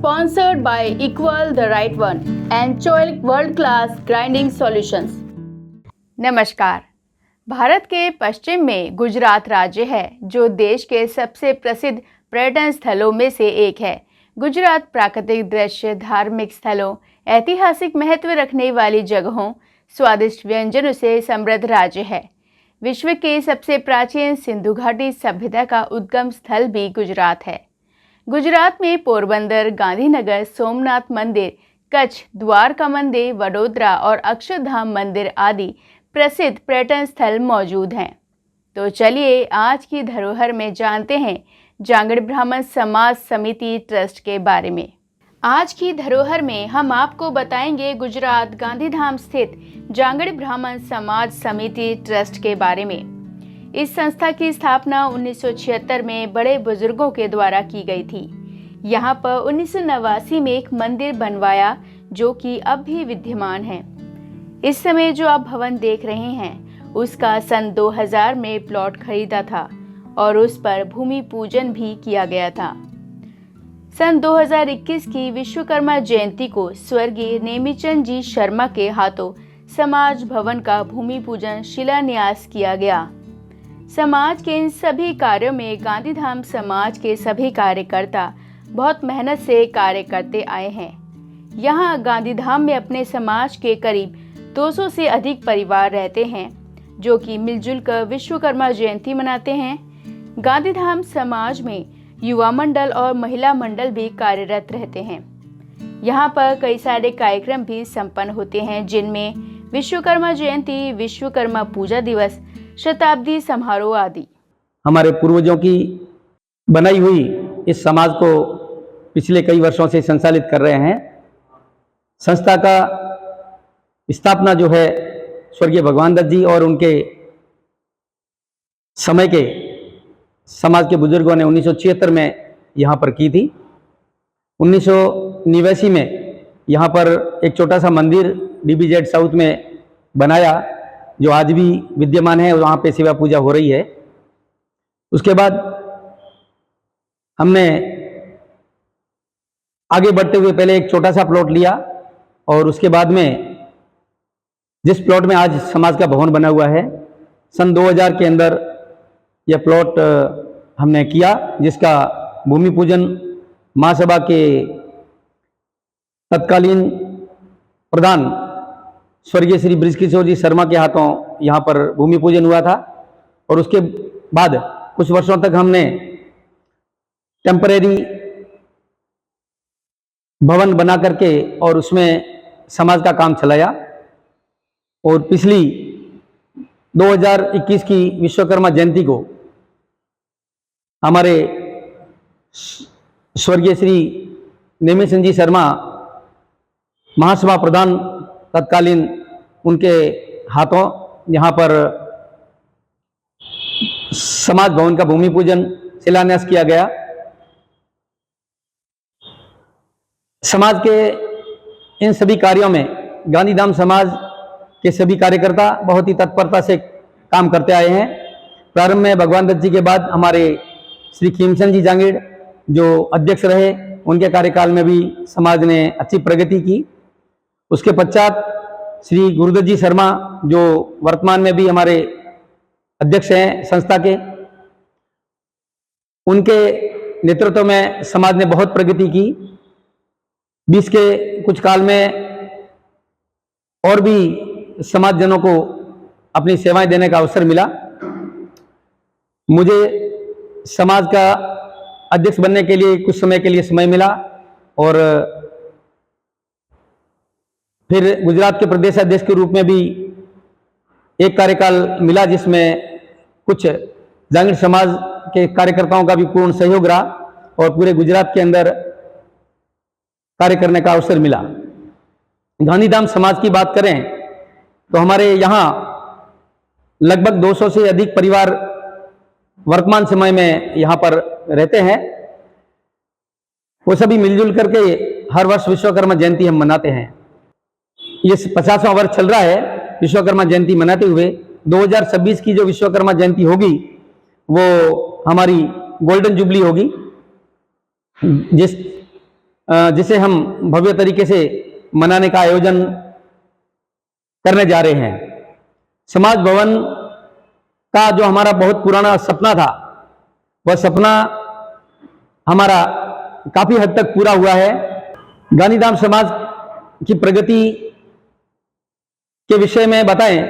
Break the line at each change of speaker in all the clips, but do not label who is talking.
sponsored by Equal the Right One and Choice World Class Grinding Solutions। नमस्कार। भारत के पश्चिम में गुजरात राज्य है जो देश के सबसे प्रसिद्ध पर्यटन स्थलों में से एक है। गुजरात प्राकृतिक दृश्य, धार्मिक स्थलों, ऐतिहासिक महत्व रखने वाली जगहों, स्वादिष्ट व्यंजनों से समृद्ध राज्य है। विश्व के सबसे प्राचीन सिंधु घाटी सभ्यता का उद्गम स्थल भी गुजरात है। गुजरात में पोरबंदर, गांधीनगर, सोमनाथ मंदिर, कच्छ, द्वारका मंदिर, वडोदरा और अक्षरधाम मंदिर आदि प्रसिद्ध पर्यटन स्थल मौजूद हैं। तो चलिए आज की धरोहर में जानते हैं जांगड़ ब्राह्मण समाज समिति ट्रस्ट के बारे में। आज की धरोहर में हम आपको बताएंगे गुजरात गांधीधाम स्थित जांगड़ ब्राह्मण समाज समिति ट्रस्ट के बारे में। इस संस्था की स्थापना 1976 में बड़े बुजुर्गों के द्वारा की गई थी। यहाँ पर 1989 में एक मंदिर बनवाया जो कि अब भी विद्यमान है। इस समय जो आप भवन देख रहे हैं उसका सन 2000 में प्लॉट खरीदा था और उस पर भूमि पूजन भी किया गया था। सन 2021 की विश्वकर्मा जयंती को स्वर्गीय नेमिचंद जी शर्मा के हाथों समाज भवन का भूमि पूजन शिलान्यास किया गया। समाज के इन सभी कार्यों में गांधीधाम समाज के सभी कार्यकर्ता बहुत मेहनत से कार्य करते आए हैं। यहाँ गांधीधाम में अपने समाज के करीब 200 से अधिक परिवार रहते हैं जो कि मिलजुल कर विश्वकर्मा जयंती मनाते हैं। गांधीधाम समाज में युवा मंडल और महिला मंडल भी कार्यरत रहते हैं। यहाँ पर कई सारे कार्यक्रम भी संपन्न होते हैं जिनमें विश्वकर्मा जयंती, विश्वकर्मा पूजा दिवस, शताब्दी समारोह आदि।
हमारे पूर्वजों की बनाई हुई इस समाज को पिछले कई वर्षों से संचालित कर रहे हैं। संस्था का स्थापना जो है स्वर्गीय भगवान दत्त जी और उनके समय के समाज के बुजुर्गों ने 1976 में यहाँ पर की थी। 1989 में यहाँ पर एक छोटा सा मंदिर DBZ साउथ में बनाया जो आज भी विद्यमान है, वहाँ पे सेवा पूजा हो रही है। उसके बाद हमने आगे बढ़ते हुए पहले एक छोटा सा प्लॉट लिया और उसके बाद में जिस प्लॉट में आज समाज का भवन बना हुआ है, सन 2000 के अंदर यह प्लॉट हमने किया जिसका भूमि पूजन महासभा के तत्कालीन प्रधान स्वर्गीय श्री बृजकिशोर जी शर्मा के हाथों यहाँ पर भूमि पूजन हुआ था। और उसके बाद कुछ वर्षों तक हमने टेम्परेरी भवन बना करके और उसमें समाज का काम चलाया। और पिछली 2021 की विश्वकर्मा जयंती को हमारे स्वर्गीय श्री नेमिचंद जी शर्मा महासभा प्रधान तत्कालीन उनके हाथों यहाँ पर समाज भवन का भूमि पूजन शिलान्यास किया गया। समाज के इन सभी कार्यों में गांधीधाम समाज के सभी कार्यकर्ता बहुत ही तत्परता से काम करते आए हैं। प्रारंभ में भगवान दत्त जी के बाद हमारे श्री खीमचंद जी जांगीड़ जो अध्यक्ष रहे, उनके कार्यकाल में भी समाज ने अच्छी प्रगति की। उसके पश्चात श्री गुरुदत्त जी शर्मा जो वर्तमान में भी हमारे अध्यक्ष हैं संस्था के, उनके नेतृत्व में समाज ने बहुत प्रगति की। बीच के कुछ काल में और भी समाजजनों को अपनी सेवाएं देने का अवसर मिला। मुझे समाज का अध्यक्ष बनने के लिए कुछ समय के लिए समय मिला और फिर गुजरात के प्रदेश अध्यक्ष के रूप में भी एक कार्यकाल मिला जिसमें कुछ जांगीड़ समाज के कार्यकर्ताओं का भी पूर्ण सहयोग रहा और पूरे गुजरात के अंदर कार्य करने का अवसर मिला। गांधीधाम समाज की बात करें तो हमारे यहाँ लगभग 200 से अधिक परिवार वर्तमान समय में यहाँ पर रहते हैं। वो सभी मिलजुल करके हर वर्ष विश्वकर्मा जयंती हम मनाते हैं। ये 50वां वर्ष चल रहा है विश्वकर्मा जयंती मनाते हुए। 2026 की जो विश्वकर्मा जयंती होगी वो हमारी गोल्डन जुबली होगी, जिसे हम भव्य तरीके से मनाने का आयोजन करने जा रहे हैं। समाज भवन का जो हमारा बहुत पुराना सपना था, वह सपना हमारा काफी हद तक पूरा हुआ है। गांधीधाम समाज की प्रगति के विषय में बताएं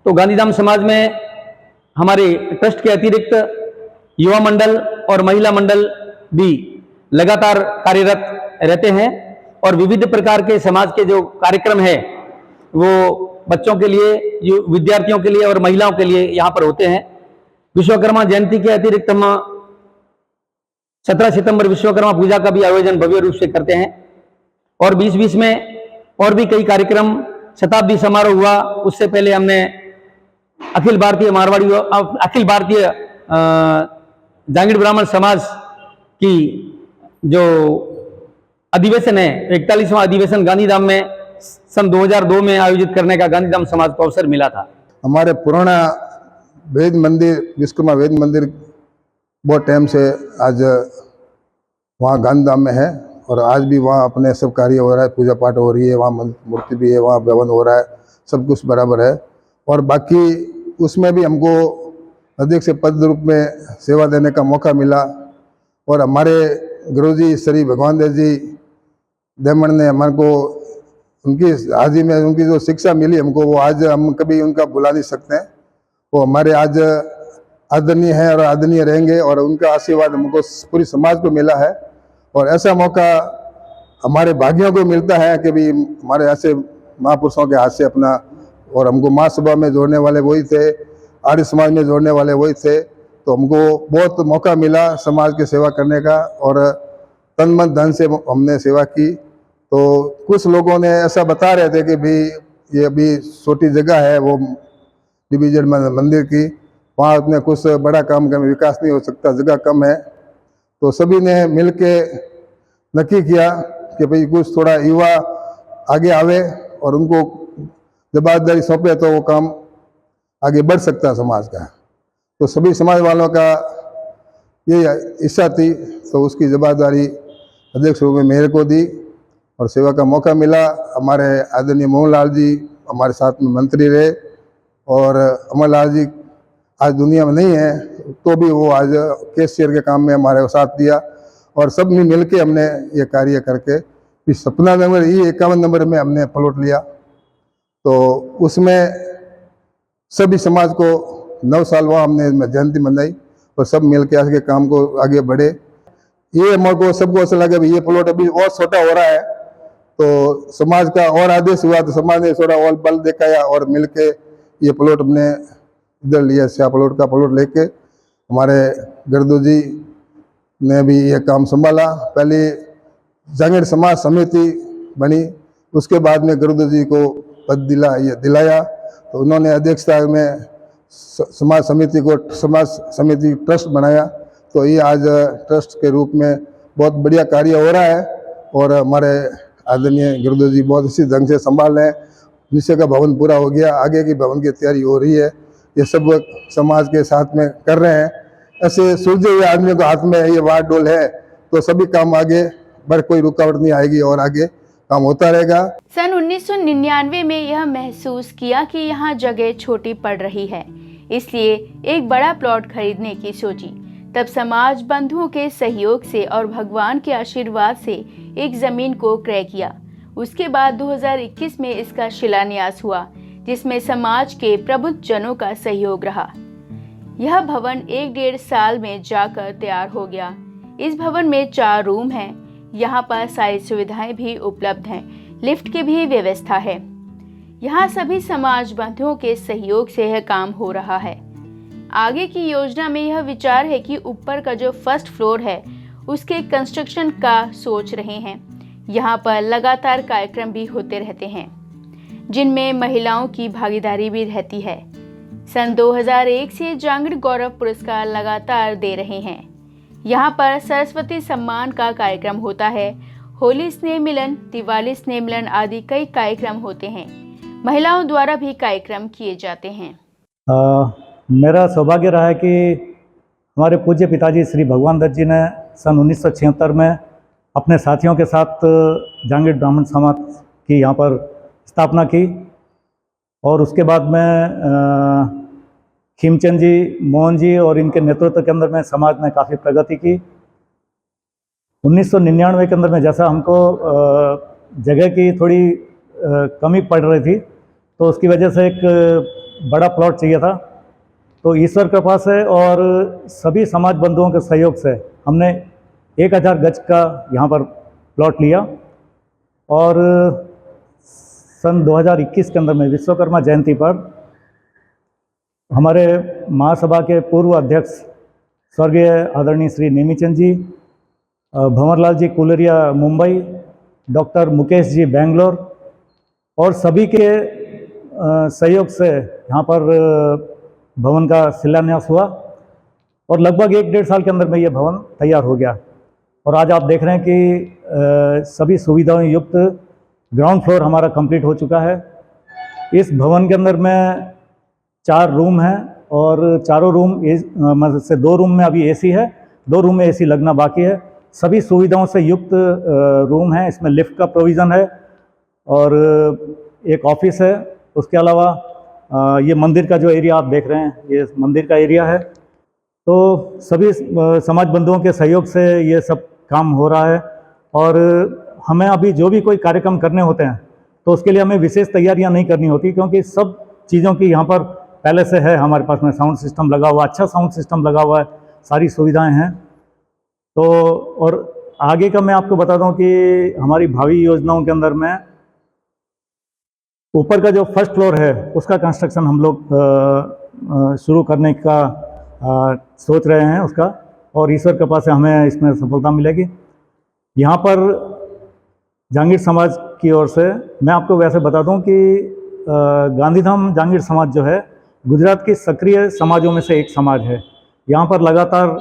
तो गांधीधाम समाज में हमारे ट्रस्ट के अतिरिक्त युवा मंडल और महिला मंडल भी लगातार कार्यरत रहते हैं और विविध प्रकार के समाज के जो कार्यक्रम है वो बच्चों के लिए, विद्यार्थियों के लिए और महिलाओं के लिए यहाँ पर होते हैं। विश्वकर्मा जयंती के अतिरिक्त हम 17 सितंबर विश्वकर्मा पूजा का भी आयोजन भव्य रूप से करते हैं और 2020 में और भी कई कार्यक्रम, शताब्दी समारोह हुआ। उससे पहले हमने अखिल भारतीय जांगीड़ ब्राह्मण समाज की जो अधिवेशन है, 41वां अधिवेशन गांधीधाम में सन 2002 में आयोजित करने का गांधीधाम समाज को अवसर मिला था।
हमारे पुराना वेद मंदिर, विश्वकर्मा वेद मंदिर बहुत टाइम से आज वहाँ गांधीधाम में है और आज भी वहाँ अपने सब कार्य हो रहा है, पूजा पाठ हो रही है, वहाँ मूर्ति भी है, वहाँ भवन हो रहा है, सब कुछ बराबर है। और बाकी उसमें भी हमको अध्यक्ष पद रूप में सेवा देने का मौका मिला और हमारे गुरुजी श्री भगवान देव जी देमन ने हमारे को उनकी हाजिरी में उनकी जो शिक्षा मिली हमको, वो आज हम कभी उनका भुला नहीं सकते हैं। वो हमारे आज आदरणीय है और आदरणीय रहेंगे और उनका आशीर्वाद हमको पूरी समाज को मिला है। और ऐसा मौका हमारे भाग्यों को मिलता है कि भी हमारे ऐसे महापुरुषों के हाथ से अपना, और हमको महासभा में जोड़ने वाले वही थे, आर्य समाज में जोड़ने वाले वही थे, तो हमको बहुत मौका मिला समाज की सेवा करने का और तन मन धन से हमने सेवा की। तो कुछ लोगों ने ऐसा बता रहे थे कि भाई ये अभी छोटी जगह है वो डिवीजन मंदिर की, वहाँ उतने कुछ बड़ा काम का विकास नहीं हो सकता, जगह कम है। तो सभी ने मिल के नक्की किया कि भाई कुछ थोड़ा युवा आगे आवे और उनको जवाबदारी सौंपे तो वो काम आगे बढ़ सकता है समाज का। तो सभी समाज वालों का ये इच्छा थी, तो उसकी जवाबदारी अध्यक्ष रूप में मेरे को दी और सेवा का मौका मिला। हमारे आदरणीय मोहनलाल जी हमारे साथ में मंत्री रहे और अमरलाल जी आज दुनिया में नहीं है तो भी वो आज कैशियर के काम में हमारे साथ दिया और सब ने मिल के हमने ये कार्य करके इस सपना नंबर 51 नंबर में हमने प्लॉट लिया। तो उसमें सभी समाज को 9 साल वहाँ हमने जयंती मनाई और सब मिल के आगे काम को आगे बढ़े। ये हमारे को सबको ऐसा लगा भाई ये प्लॉट अभी और छोटा हो रहा है, तो समाज का और आदेश हुआ तो समाज ने थोड़ा और बल दिखाया और मिल के ये प्लॉट हमने इधर लिया, स्या प्लॉट का प्लॉट लेके हमारे गर्दू जी ने भी ये काम संभाला। पहले जांगीड़ समाज समिति बनी, उसके बाद में गर्दू जी को पद दिलाया तो उन्होंने अध्यक्षता में समाज समिति ट्रस्ट बनाया। तो ये आज ट्रस्ट के रूप में बहुत बढ़िया कार्य हो रहा है और हमारे आदरणीय गुरुदेव जी बहुत इसी ढंग से संभाल रहे हैं। नीचे का भवन पूरा हो गया, आगे की भवन की तैयारी हो रही है, ये सब समाज के साथ में कर रहे हैं। ऐसे सूझे हुए आदमी को हाथ में ये वार डोल है तो सभी काम आगे बढ़, कोई रुकावट नहीं आएगी और आगे काम होता रहेगा।
सन 1999 में यह महसूस किया कि यहाँ जगह छोटी पड़ रही है, इसलिए एक बड़ा प्लॉट खरीदने की सोची। तब समाज बंधुओं के सहयोग से और भगवान के आशीर्वाद से एक जमीन को क्रय किया। उसके बाद 2021 में इसका शिलान्यास हुआ, जिसमें समाज के प्रबुद्ध जनों का सहयोग रहा। यह भवन 1-1.5 साल में जाकर तैयार हो गया। इस भवन में 4 रूम हैं। यहाँ पर सारी सुविधाएं भी उपलब्ध हैं, लिफ्ट की भी व्यवस्था है। यहाँ सभी समाज बंधुओं के सहयोग से यह काम हो रहा है। आगे की योजना में यह विचार है कि ऊपर का जो फर्स्ट फ्लोर है उसके कंस्ट्रक्शन का सोच रहे हैं। यहाँ पर लगातार कार्यक्रम भी होते रहते हैं, जिनमें महिलाओं की भागीदारी भी रहती है। सन 2001 से जांगीड़ गौरव पुरस्कार लगातार दे रहे हैं। यहाँ पर सरस्वती सम्मान का कार्यक्रम होता है, होली स्नेह मिलन, दिवाली स्नेह मिलन आदि कई कार्यक्रम होते हैं। महिलाओं द्वारा भी कार्यक्रम किए जाते हैं।
मेरा सौभाग्य रहा है कि हमारे पूज्य पिताजी श्री भगवान दत्त जी ने सन 1976 में अपने साथियों के साथ जांगीर ब्राह्मण समाज की यहाँ पर स्थापना की। और उसके बाद में खीमचंद जी, मोहन जी और इनके नेतृत्व के अंदर में समाज में काफ़ी प्रगति की। 1999 के अंदर में जैसा हमको जगह की थोड़ी कमी पड़ रही थी, तो उसकी वजह से एक बड़ा प्लॉट चाहिए था। तो ईश्वर कृपा से और सभी समाज बंधुओं के सहयोग से हमने 1000 गज का यहाँ पर प्लॉट लिया। और सन 2021 के अंदर में विश्वकर्मा जयंती पर हमारे महासभा के पूर्व अध्यक्ष स्वर्गीय आदरणीय श्री नेमीचंद जी, भंवरलाल जी कुलरिया मुंबई, डॉक्टर मुकेश जी बेंगलोर और सभी के सहयोग से यहाँ पर भवन का शिलान्यास हुआ और लगभग 1-1.5 साल के अंदर में ये भवन तैयार हो गया। और आज आप देख रहे हैं कि सभी सुविधाओं युक्त ग्राउंड फ्लोर हमारा कंप्लीट हो चुका है। इस भवन के अंदर में 4 रूम हैं और चारों रूम मतलब से 2 रूम में अभी एसी है, 2 रूम में एसी लगना बाकी है। सभी सुविधाओं से युक्त रूम है। इसमें लिफ्ट का प्रोविज़न है और एक ऑफिस है। उसके अलावा ये मंदिर का जो एरिया आप देख रहे हैं, ये मंदिर का एरिया है। तो सभी समाज बंधुओं के सहयोग से ये सब काम हो रहा है। और हमें अभी जो भी कोई कार्यक्रम करने होते हैं तो उसके लिए हमें विशेष तैयारियां नहीं करनी होती, क्योंकि सब चीज़ों की यहाँ पर पहले से है। हमारे पास में साउंड सिस्टम लगा हुआ, अच्छा साउंड सिस्टम लगा हुआ है, सारी सुविधाएं हैं। तो और आगे का मैं आपको बता दूं कि हमारी भावी योजनाओं के अंदर में ऊपर का जो फर्स्ट फ्लोर है उसका कंस्ट्रक्शन हम लोग शुरू करने का सोच रहे हैं उसका, और ईश्वर कृपा से हमें इसमें सफलता मिलेगी। यहाँ पर जांगीर समाज की ओर से मैं आपको वैसे बता दूं कि गांधीधाम जांगीर समाज जो है गुजरात की सक्रिय समाजों में से एक समाज है। यहाँ पर लगातार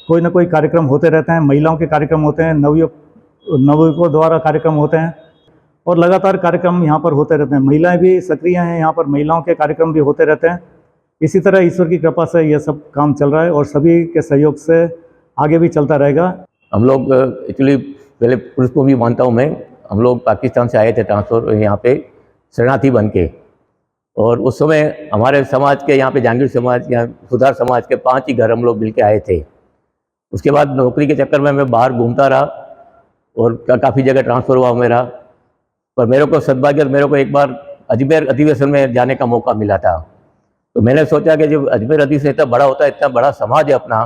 कोई ना कोई कार्यक्रम होते रहते हैं। महिलाओं के कार्यक्रम होते हैं, नवयुवकों द्वारा कार्यक्रम होते हैं और लगातार कार्यक्रम यहाँ पर होते रहते हैं। महिलाएं भी सक्रिय हैं यहाँ पर, महिलाओं के कार्यक्रम भी होते रहते हैं। इसी तरह ईश्वर की कृपा से यह सब काम चल रहा है और सभी के सहयोग से आगे भी चलता रहेगा।
हम लोग एक्चुअली पहले पृष्ठभूमि मानता हूँ मैं, हम लोग पाकिस्तान से आए थे ट्रांसफ़र यहाँ पे शरणार्थी बन के। और उस समय हमारे समाज के यहाँ पे जांगीर समाज या सुधार समाज के 5 ही घर हम लोग मिल के आए थे। उसके बाद नौकरी के चक्कर में मैं बाहर घूमता रहा और काफ़ी जगह ट्रांसफ़र हुआ मेरा। पर मेरे को सद्भाग्य, मेरे को एक बार अजमेर अधिवेशन में जाने का मौका मिला था। तो मैंने सोचा कि जब अजमेर अधिवेशन इतना बड़ा होता है, इतना बड़ा समाज है अपना,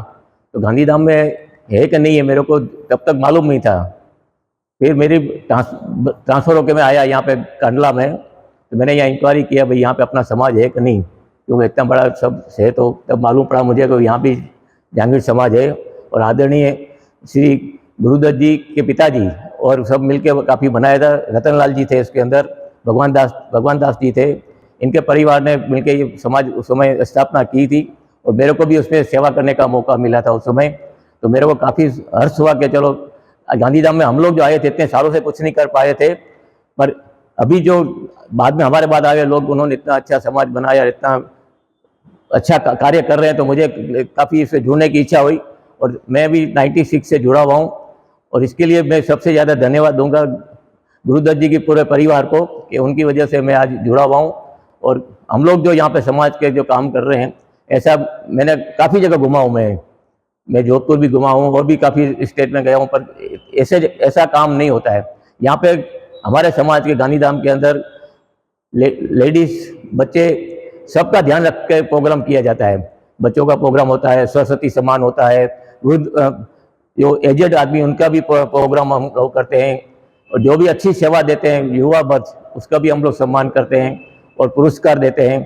तो गांधीधाम में है कि नहीं है मेरे को तब तक मालूम नहीं था। फिर मेरी ट्रांसफ़र होकर मैं आया यहाँ पे कंडला में, तो मैंने यहाँ इंक्वायरी किया भाई यहाँ पे अपना समाज है कि नहीं, क्योंकि इतना बड़ा सब है। तो तब मालूम पड़ा मुझे कि यहाँ भी जांगीर समाज है। और आदरणीय श्री गुरुदत्त जी के पिताजी और सब मिलके काफ़ी बनाया था। रतनलाल जी थे इसके अंदर, भगवान दास जी थे। इनके परिवार ने मिलके ये समाज उस समय स्थापना की थी और मेरे को भी उसमें सेवा करने का मौका मिला था उस समय। तो मेरे को काफ़ी हर्ष हुआ कि चलो गांधीधाम में हम लोग जो आए थे इतने सालों से कुछ नहीं कर पाए थे, पर अभी जो बाद में हमारे बाद आए लोग, उन्होंने इतना अच्छा समाज बनाया, इतना अच्छा कार्य कर रहे हैं, तो मुझे काफ़ी इससे जुड़ने की इच्छा हुई। और मैं भी 96 से जुड़ा हुआ हूँ और इसके लिए मैं सबसे ज़्यादा धन्यवाद दूंगा गुरुदत्त जी के पूरे परिवार को कि उनकी वजह से मैं आज जुड़ा हुआ हूँ। और हम लोग जो यहाँ पे समाज के जो काम कर रहे हैं, ऐसा मैंने काफ़ी जगह घुमा हूँ। मैं जोधपुर भी घुमा हूँ और भी काफ़ी स्टेट में गया हूँ, पर ऐसा काम नहीं होता है यहाँ पे। हमारे समाज के गांधीधाम के अंदर लेडीज़, बच्चे, सबका ध्यान रख के प्रोग्राम किया जाता है। बच्चों का प्रोग्राम होता है, सरस्वती सम्मान होता है, जो एजेड आदमी उनका भी प्रोग्राम हम लोग करते हैं। और जो भी अच्छी सेवा देते हैं, युवा वर्ग, उसका भी हम लोग सम्मान करते हैं और पुरस्कार देते हैं।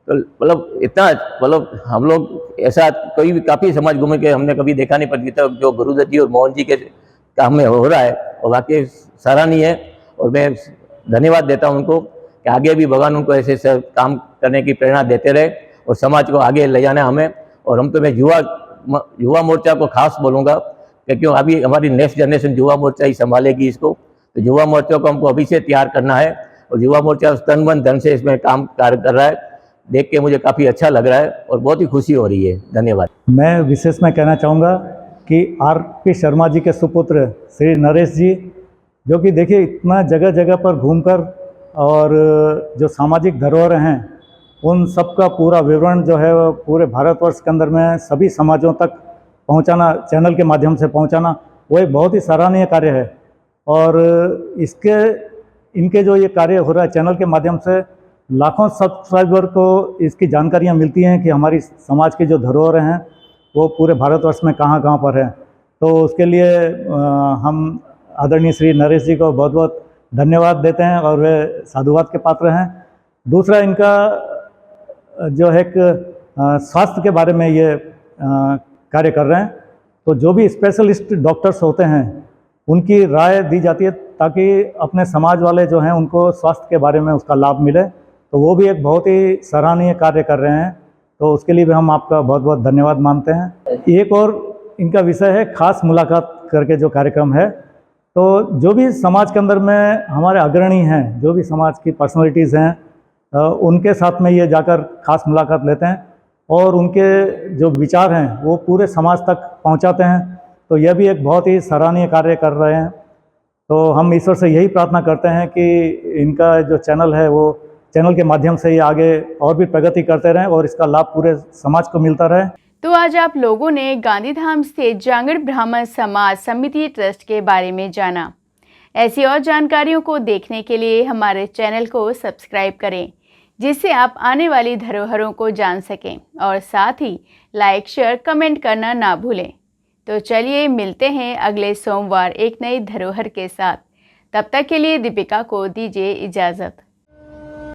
तो मतलब इतना, मतलब हम लोग ऐसा कोई भी काफ़ी समाज घूमे के हमने कभी देखा नहीं, पर जो गुरुदत्त जी और मोहन जी के काम में हो रहा है वो वाकई सराहनीय है। और मैं धन्यवाद देता हूं उनको कि आगे भी भगवान उनको ऐसे काम करने की प्रेरणा देते रहे और समाज को आगे ले जाना हमें। और हम तो मैं युवा मोर्चा को खास बोलूँगा, क्योंकि अभी हमारी नेक्स्ट जनरेशन युवा मोर्चा ही संभालेगी इसको। तो युवा मोर्चा को हमको अभी से तैयार करना है और युवा मोर्चा तन मन धन से इसमें काम कार्य कर रहा है। देख के मुझे काफ़ी अच्छा लग रहा है और बहुत ही खुशी हो रही है। धन्यवाद।
मैं विशेष में कहना चाहूँगा कि आर.पी. शर्मा जी के सुपुत्र श्री नरेश जी, जो कि देखिए इतना जगह जगह पर घूमकर और जो सामाजिक धरोहर हैं उन सब का पूरा विवरण जो है वो पूरे भारतवर्ष के अंदर में सभी समाजों तक पहुंचाना, चैनल के माध्यम से पहुंचाना, वो एक बहुत ही सराहनीय कार्य है। और इनके जो ये कार्य हो रहा है चैनल के माध्यम से लाखों सब्सक्राइबर को इसकी जानकारियां मिलती हैं कि हमारी समाज की जो धरोहर हैं वो पूरे भारतवर्ष में कहाँ कहाँ पर हैं। तो उसके लिए हम आदरणीय श्री नरेश जी को बहुत बहुत धन्यवाद देते हैं और वे साधुवाद के पात्र हैं। दूसरा, इनका जो है स्वास्थ्य के बारे में ये कार्य कर रहे हैं, तो जो भी स्पेशलिस्ट डॉक्टर्स होते हैं उनकी राय दी जाती है ताकि अपने समाज वाले जो हैं उनको स्वास्थ्य के बारे में उसका लाभ मिले। तो वो भी एक बहुत ही सराहनीय कार्य कर रहे हैं, तो उसके लिए भी हम आपका बहुत बहुत धन्यवाद मानते हैं। एक और इनका विषय है खास मुलाकात करके जो कार्यक्रम है, तो जो भी समाज के अंदर में हमारे अग्रणी हैं, जो भी समाज की पर्सनालिटीज़ हैं, उनके साथ में ये जाकर खास मुलाकात लेते हैं और उनके जो विचार हैं वो पूरे समाज तक पहुंचाते हैं। तो यह भी एक बहुत ही सराहनीय कार्य कर रहे हैं। तो हम ईश्वर से यही प्रार्थना करते हैं कि इनका जो चैनल है वो चैनल के माध्यम से ही आगे और भी प्रगति करते रहें और इसका लाभ पूरे समाज को मिलता रहे।
तो आज आप लोगों ने गांधीधाम स्थित जांगड़ ब्राह्मण समाज समिति ट्रस्ट के बारे में जाना। ऐसी और जानकारियों को देखने के लिए हमारे चैनल को सब्सक्राइब करें, जिससे आप आने वाली धरोहरों को जान सकें और साथ ही लाइक, शेयर, कमेंट करना ना भूलें। तो चलिए मिलते हैं अगले सोमवार एक नई धरोहर के साथ। तब तक के लिए दीपिका को दीजिए इजाज़त।